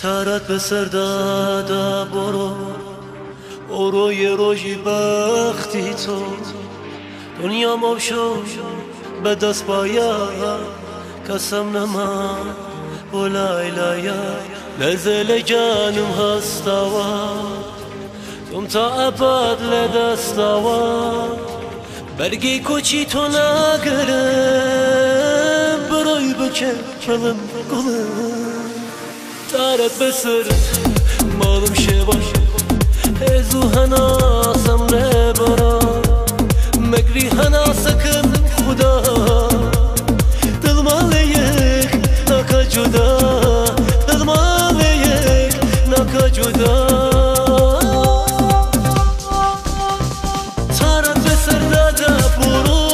ترت به سر داده برو یه روژی بختی تو دنیا مبشو به دست باید کسم نما و لیلایا نزل جانم هستوا تم تا ابد لدستوا برگی کوچی تو نگرم برای بکن کلم گلم ترت به سر مالم شباش هزو هناسم لبرا مگری هناسکم خدا دل مال یک نکا جدا دل مال یک نکا جدا ترت به سر داده برو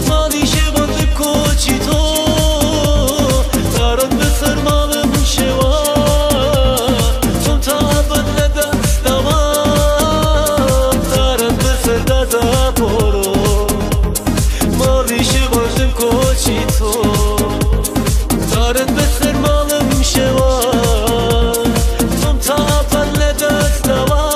مالی شبان کوچی تو ترت به سر مالم شوا تم تا ابد لدستوا ترت به سر داده برو مالی شبان کوچی تو ترت به سر مالم شوا تم تا ابد لدستوا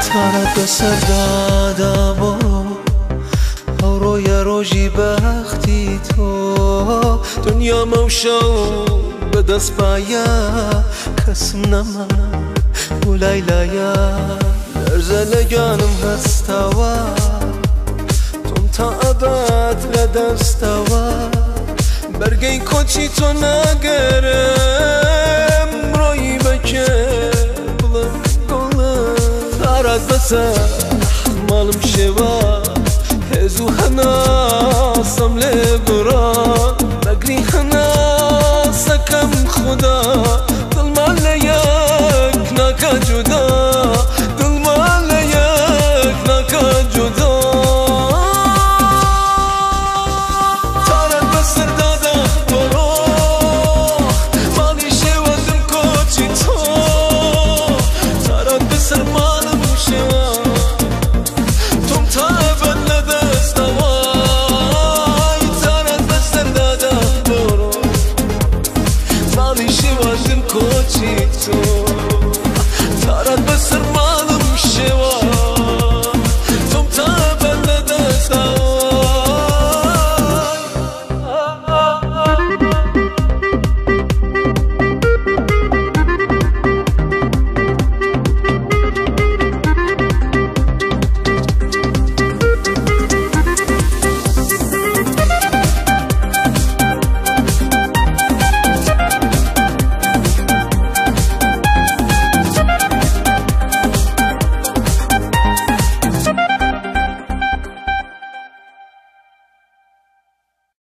ترت به سر داده برو یه روژی بختی تو دنیا موشو به دست باید کسم نما و لیلایا لرزه لگانم هستوا تم تا ابد لدستوا برگی کوچی تو نگرم روی بکن ترت به سر مالم شوا هزو هناسم لبرا مگری هناسکم خدا